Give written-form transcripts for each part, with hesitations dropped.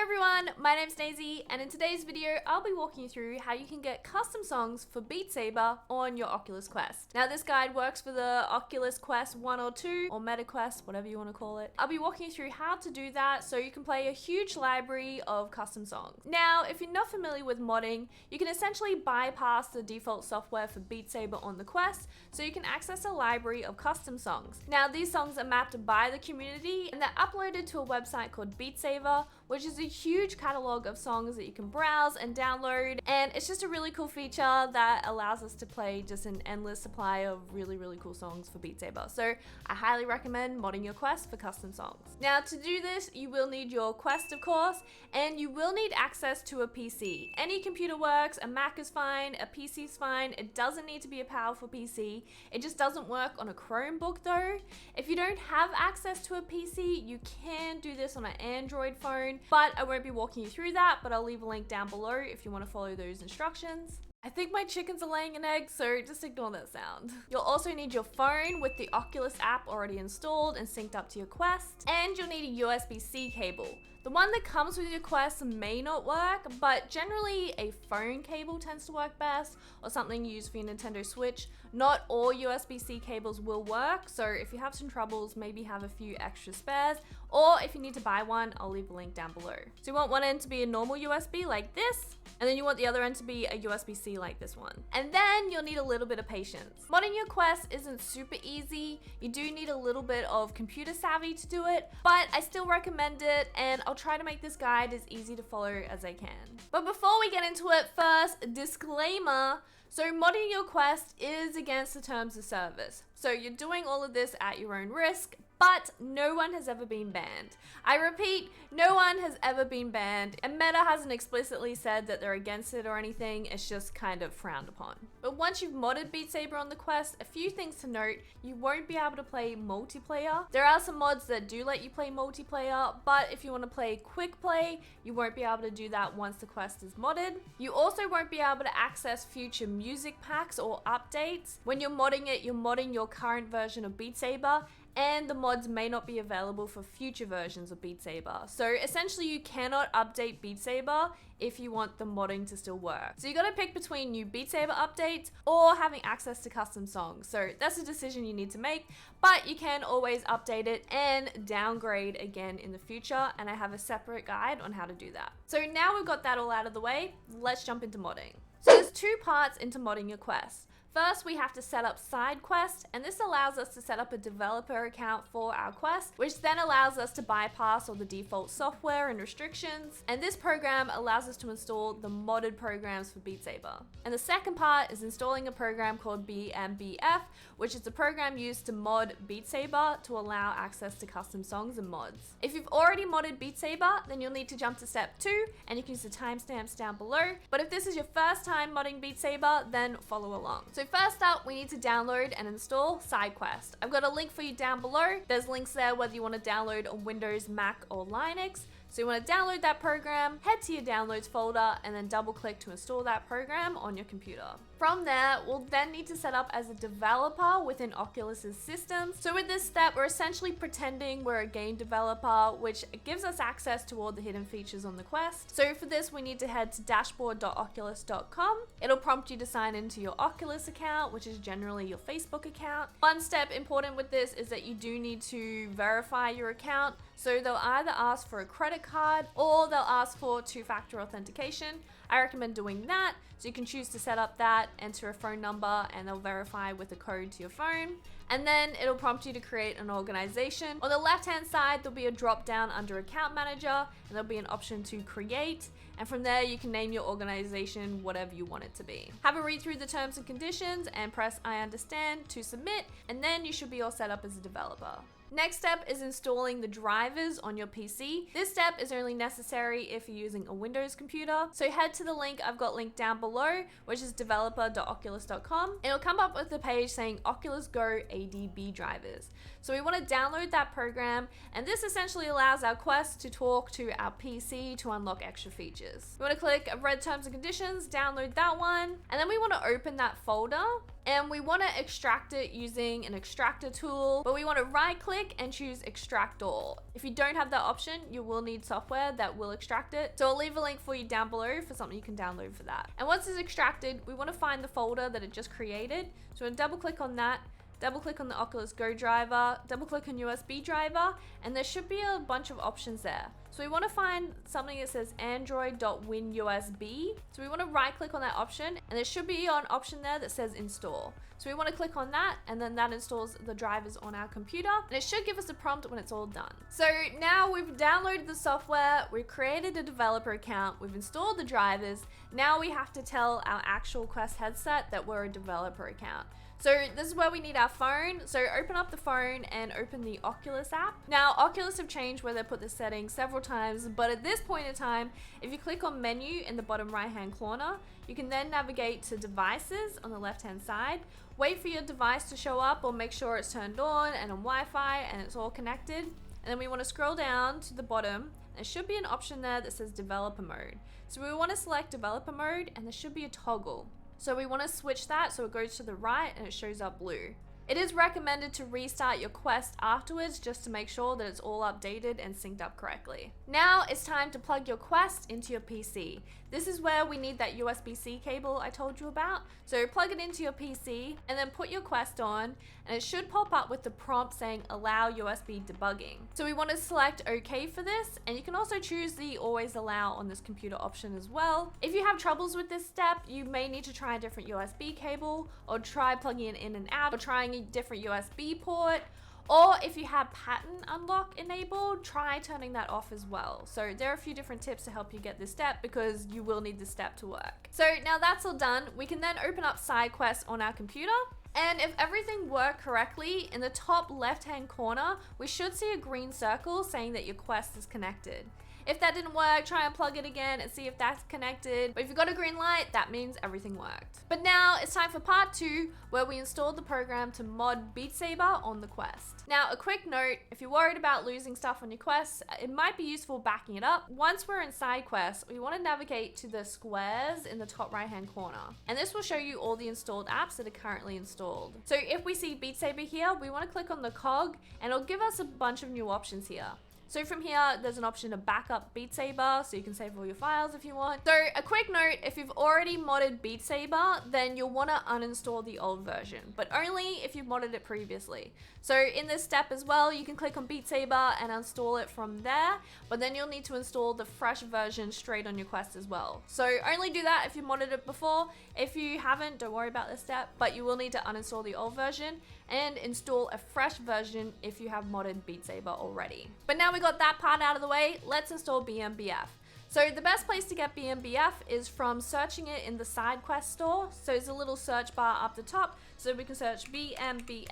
everyone, my name's Naysy, and in today's video I'll be walking you through how you can get custom songs for Beat Saber on your Oculus Quest. Now this guide works for the Oculus Quest 1 or 2 or Meta Quest, whatever you want to call it. I'll be walking you through how to do that so you can play a huge library of custom songs. Now if you're not familiar with modding, you can essentially bypass the default software for Beat Saber on the Quest so you can access a library of custom songs. Now these songs are mapped by the community and they're uploaded to a website called Beat Saber, which is a huge catalog of songs that you can browse and download, and it's just a really cool feature that allows us to play just an endless supply of really cool songs for Beat Saber. So I highly recommend modding your Quest for custom songs. Now to do this, you will need your Quest of course, and you will need access to a PC. Any computer works, a Mac is fine, a PC is fine. It doesn't need to be a powerful PC. It just doesn't work on a Chromebook though. If you don't have access to a PC, you can do this on an Android phone, but I won't be walking you through that, but I'll leave a link down below if you want to follow those instructions. I think my chickens are laying an egg, so just ignore that sound. You'll also need your phone with the Oculus app already installed and synced up to your Quest, and you'll need a USB-C cable. The one that comes with your Quest may not work, but generally a phone cable tends to work best, or something you use for your Nintendo Switch. Not all USB-C cables will work, so if you have some troubles, maybe have a few extra spares, or if you need to buy one, I'll leave a link down below. So you want one end to be a normal USB like this, and then you want the other end to be a USB-C like this one. And then you'll need a little bit of patience. Modding your Quest isn't super easy. You do need a little bit of computer savvy to do it, but I still recommend it, and I'll try to make this guide as easy to follow as I can. But before we get into it, first, disclaimer. So modding your Quest is against the terms of service. So you're doing all of this at your own risk, but no one has ever been banned. I repeat, no one has ever been banned, and Meta hasn't explicitly said that they're against it or anything. It's just kind of frowned upon. But once you've modded Beat Saber on the Quest, a few things to note: you won't be able to play multiplayer. There are some mods that do let you play multiplayer, but if you want to play quick play, you won't be able to do that once the Quest is modded. You also won't be able to access future music packs or updates. When you're modding it, you're modding your current version of Beat Saber, and the mods may not be available for future versions of Beat Saber. So essentially you cannot update Beat Saber if you want the modding to still work. So you gotta pick between new Beat Saber updates or having access to custom songs. So that's a decision you need to make, but you can always update it and downgrade again in the future, and I have a separate guide on how to do that. So now we've got that all out of the way, let's jump into modding. So there's two parts into modding your Quest. First, we have to set up Sidequest, and this allows us to set up a developer account for our Quest, which then allows us to bypass all the default software and restrictions. And this program allows us to install the modded programs for Beat Saber. And the second part is installing a program called BMBF, which is the program used to mod Beat Saber to allow access to custom songs and mods. If you've already modded Beat Saber, then you'll need to jump to step 2, and you can use the timestamps down below. But if this is your first time modding Beat Saber, then follow along. So first up, we need to download and install Sidequest. I've got a link for you down below. There's links there whether you want to download on Windows, Mac, or Linux. So you want to download that program, head to your downloads folder, and then double click to install that program on your computer. From there, we'll then need to set up as a developer within Oculus's systems. So with this step, we're essentially pretending we're a game developer, which gives us access to all the hidden features on the Quest. So for this, we need to head to dashboard.oculus.com. It'll prompt you to sign into your Oculus account, which is generally your Facebook account. One step important with this is that you do need to verify your account. So they'll either ask for a credit card or they'll ask for two-factor authentication. I recommend doing that. So you can choose to set up that, enter a phone number, and they'll verify with a code to your phone. And then it'll prompt you to create an organization. On the left-hand side, there'll be a drop-down under Account Manager, and there'll be an option to create. And from there, you can name your organization whatever you want it to be. Have a read through the terms and conditions and press I understand to submit, and then you should be all set up as a developer. Next step is installing the drivers on your PC. This step is only necessary if you're using a Windows computer. So head to the link I've got linked down below, which is developer.oculus.com. It'll come up with a page saying Oculus Go ADB drivers. So we want to download that program, and this essentially allows our Quest to talk to our PC to unlock extra features. We want to click Read Terms and Conditions, download that one, and then we want to open that folder, and we want to extract it using an extractor tool, but we want to right click click and choose extract all. If you don't have that option, you will need software that will extract it. So I'll leave a link for you down below for something you can download for that. And once it's extracted, we want to find the folder that it just created. So we're gonna double click on that, double click on the Oculus Go driver, double click on USB driver, and there should be a bunch of options there. So we want to find something that says Android.WinUSB. So we want to right click on that option, and there should be an option there that says install. So we want to click on that, and then that installs the drivers on our computer, and it should give us a prompt when it's all done. So now we've downloaded the software, we've created a developer account, we've installed the drivers. Now we have to tell our actual Quest headset that we're a developer account. So this is where we need our phone. So open up the phone and open the Oculus app. Now Oculus have changed where they put the settings several times, but at this point in time, if you click on menu in the bottom right hand corner, you can then navigate to devices on the left hand side. Wait for your device to show up or make sure it's turned on and on Wi-Fi and it's all connected. And then we want to scroll down to the bottom. There should be an option there that says developer mode. So we want to select developer mode, and there should be a toggle. So we want to switch that so it goes to the right and it shows up blue. It is recommended to restart your Quest afterwards just to make sure that it's all updated and synced up correctly. Now it's time to plug your Quest into your PC. This is where we need that USB-C cable I told you about. So plug it into your PC and then put your Quest on, and it should pop up with the prompt saying allow USB debugging. So we want to select OK for this, and you can also choose the always allow on this computer option as well. If you have troubles with this step, you may need to try a different USB cable, or try plugging it in and out, or trying a different USB port. Or if you have pattern unlock enabled, try turning that off as well. So there are a few different tips to help you get this step, because you will need this step to work. So now that's all done, we can then open up Sidequest on our computer. And if everything worked correctly, in the top left hand corner, we should see a green circle saying that your Quest is connected. If that didn't work, try and plug it again and see if that's connected. But if you got a green light, that means everything worked. But now it's time for part 2, where we installed the program to mod Beat Saber on the Quest. Now, a quick note, if you're worried about losing stuff on your Quest, it might be useful backing it up. Once we're in Sidequest, we want to navigate to the squares in the top right hand corner. And this will show you all the installed apps that are currently installed. So if we see Beat Saber here, we want to click on the cog, and it'll give us a bunch of new options here. So from here, there's an option to back up Beat Saber, so you can save all your files if you want. So a quick note, if you've already modded Beat Saber, then you'll want to uninstall the old version, but only if you've modded it previously. So in this step as well, you can click on Beat Saber and install it from there, but then you'll need to install the fresh version straight on your Quest as well. So only do that if you've modded it before. If you haven't, don't worry about this step, but you will need to uninstall the old version and install a fresh version if you have modded Beat Saber already. But now we got that part out of the way, let's install BMBF. So the best place to get BMBF is from searching it in the Sidequest store. So there's a little search bar up the top, so we can search BMBF,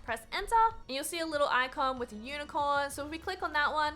press enter, and you'll see a little icon with a unicorn. So if we click on that one,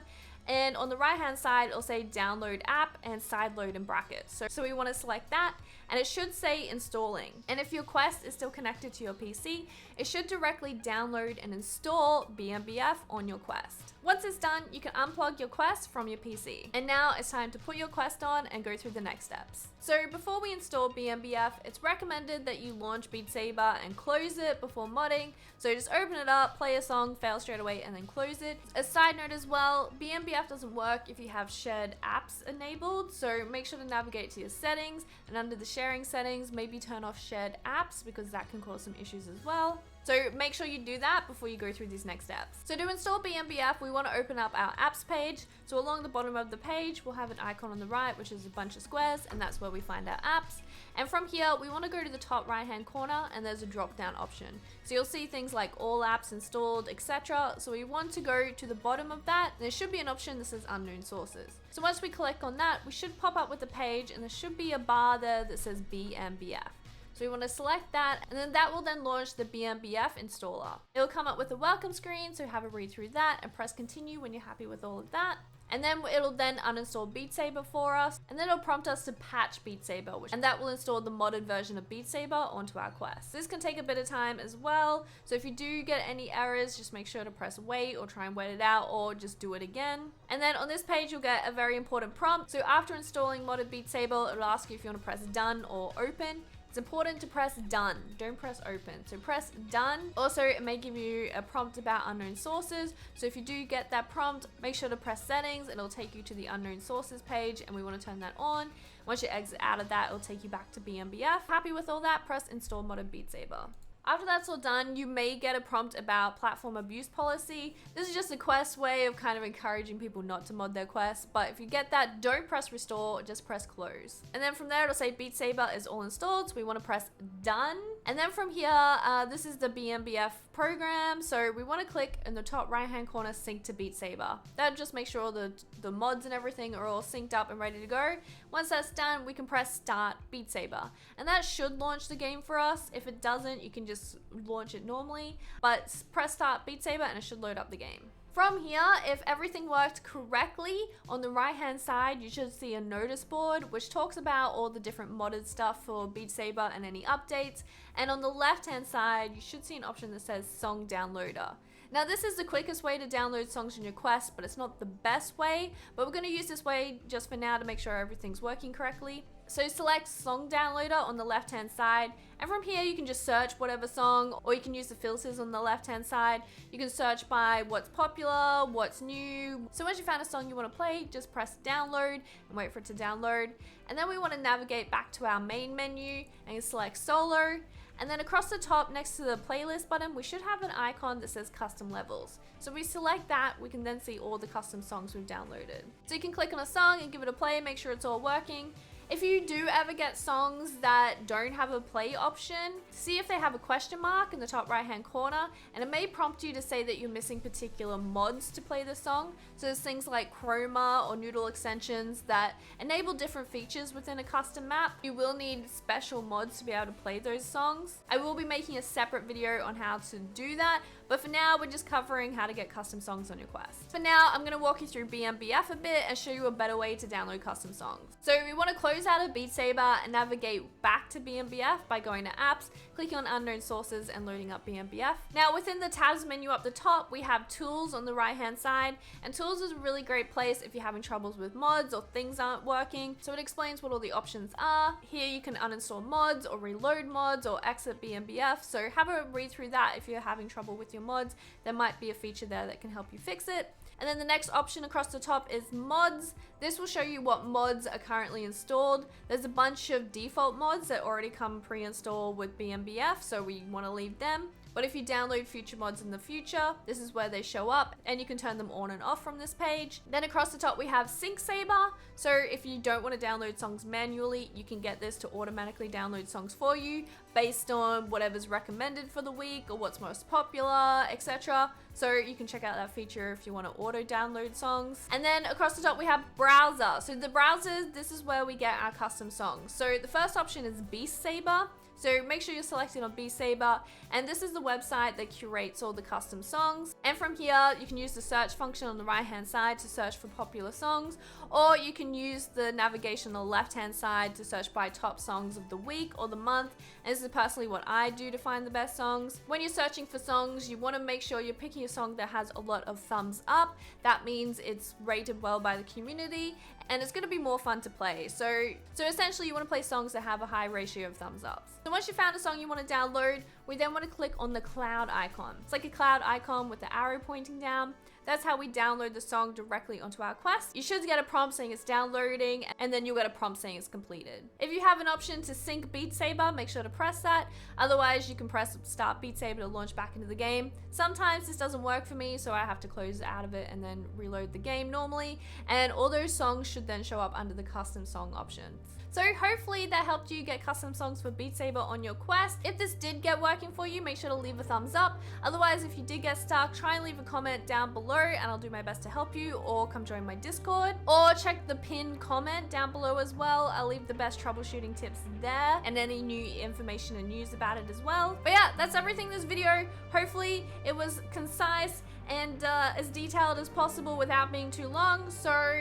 and on the right hand side it'll say download app and sideload in brackets. So we want to select that, and it should say installing. And if your Quest is still connected to your PC, it should directly download and install BMBF on your Quest. Once it's done, you can unplug your Quest from your PC. And now it's time to put your Quest on and go through the next steps. So before we install BMBF, it's recommended that you launch Beat Saber and close it before modding. So just open it up, play a song, fail straight away, and then close it. A side note as well, BMBF doesn't work if you have shared apps enabled. So make sure to navigate to your settings, and under the sharing settings, maybe turn off shared apps, because that can cause some issues as well. So make sure you do that before you go through these next steps. So to install BMBF, we want to open up our apps page. So along the bottom of the page, we'll have an icon on the right, which is a bunch of squares, and that's where we find our apps. And from here, we want to go to the top right hand corner, and there's a drop down option. So you'll see things like all apps installed, etc. So we want to go to the bottom of that, and there should be an option that says unknown sources. So once we click on that, we should pop up with a page, and there should be a bar there that says BMBF. So we want to select that, and then that will then launch the BMBF installer. It'll come up with a welcome screen, so have a read through that and press continue when you're happy with all of that. And then it'll then uninstall Beat Saber for us, and then it'll prompt us to patch Beat Saber, and that will install the modded version of Beat Saber onto our Quest. This can take a bit of time as well, so if you do get any errors, just make sure to press wait or try and wait it out, or just do it again. And then on this page, you'll get a very important prompt. So after installing modded Beat Saber, it'll ask you if you want to press done or open. it's important to press done. Don't press open. So press done. Also, it may give you a prompt about unknown sources. So if you do get that prompt, make sure to press settings. It'll take you to the unknown sources page and we want to turn that on. Once you exit out of that, it'll take you back to BMBF. Happy with all that, press install modded Beat Saber. After that's all done, you may get a prompt about platform abuse policy. This is just a Quest way of kind of encouraging people not to mod their Quest, but if you get that, don't press restore, just press close. And then from there, it'll say Beat Saber is all installed, so we want to press done. And then from here, this is the BMBF program, so we want to click in the top right hand corner, sync to Beat Saber. That just makes sure all the mods and everything are all synced up and ready to go. Once that's done, we can press start Beat Saber, and that should launch the game for us. If it doesn't, you can just launch it normally, but press start Beat Saber and it should load up the game. From here, if everything worked correctly, on the right hand side you should see a notice board which talks about all the different modded stuff for Beat Saber and any updates, and on the left hand side you should see an option that says Song Downloader. Now this is the quickest way to download songs in your Quest, but it's not the best way, but we're going to use this way just for now to make sure everything's working correctly. So select Song Downloader on the left hand side, and from here you can just search whatever song, or you can use the filters on the left hand side. You can search by what's popular, what's new. So once you found a song you want to play, just press download and wait for it to download. And then we want to navigate back to our main menu and select solo. And then across the top next to the playlist button, we should have an icon that says custom levels. So if we select that, we can then see all the custom songs we've downloaded. So you can click on a song and give it a play, make sure it's all working. If you do ever get songs that don't have a play option, see if they have a question mark in the top right hand corner, and it may prompt you to say that you're missing particular mods to play the song. So there's things like Chroma or Noodle extensions that enable different features within a custom map. You will need special mods to be able to play those songs. I will be making a separate video on how to do that, but for now we're just covering how to get custom songs on your Quest. For now, I'm going to walk you through BMBF a bit and show you a better way to download custom songs. So we want to close out of Beat Saber and navigate back to BMBF by going to apps, clicking on unknown sources and loading up BMBF. Now within the tabs menu up the top, we have tools on the right hand side, and tools is a really great place if you're having troubles with mods or things aren't working. So it explains what all the options are. Here you can uninstall mods or reload mods or exit BMBF. So have a read through that if you're having trouble with your mods. There might be a feature there that can help you fix it. And then the next option across the top is mods. This will show you what mods are currently installed. There's a bunch of default mods that already come pre-installed with BMBF, so we want to leave them. But if you download future mods in the future, this is where they show up and you can turn them on and off from this page. Then across the top we have Sync Saber. So if you don't want to download songs manually, you can get this to automatically download songs for you based on whatever's recommended for the week or what's most popular, etc. So you can check out that feature if you want to auto download songs. And then across the top we have browser. So the browsers, this is where we get our custom songs. So the first option is Beat Saber. So make sure you're selecting on Beat Saber, and this is the website that curates all the custom songs. And from here, you can use the search function on the right hand side to search for popular songs, or you can use the navigation on the left hand side to search by top songs of the week or the month. And this is personally what I do to find the best songs. When you're searching for songs, you want to make sure you're picking a song that has a lot of thumbs up. That means it's rated well by the community and it's going to be more fun to play. So essentially you want to play songs that have a high ratio of thumbs ups. So once you found a song you want to download, we then want to click on the cloud icon. It's like a cloud icon with the arrow pointing down. That's how we download the song directly onto our Quest. You should get a prompt saying it's downloading, and then you'll get a prompt saying it's completed. If you have an option to sync Beat Saber, make sure to press that. Otherwise, you can press start Beat Saber to launch back into the game. Sometimes this doesn't work for me, so I have to close out of it and then reload the game normally. And all those songs should then show up under the custom song option. So hopefully that helped you get custom songs for Beat Saber on your Quest. If this did get working for you, make sure to leave a thumbs up. Otherwise, if you did get stuck, try and leave a comment down below and I'll do my best to help you, or come join my Discord, or check the pinned comment down below as well. I'll leave the best troubleshooting tips there and any new information and news about it as well. But yeah, that's everything in this video. Hopefully it was concise and as detailed as possible without being too long. So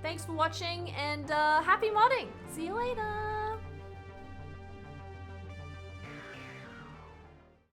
thanks for watching and happy modding. See you later.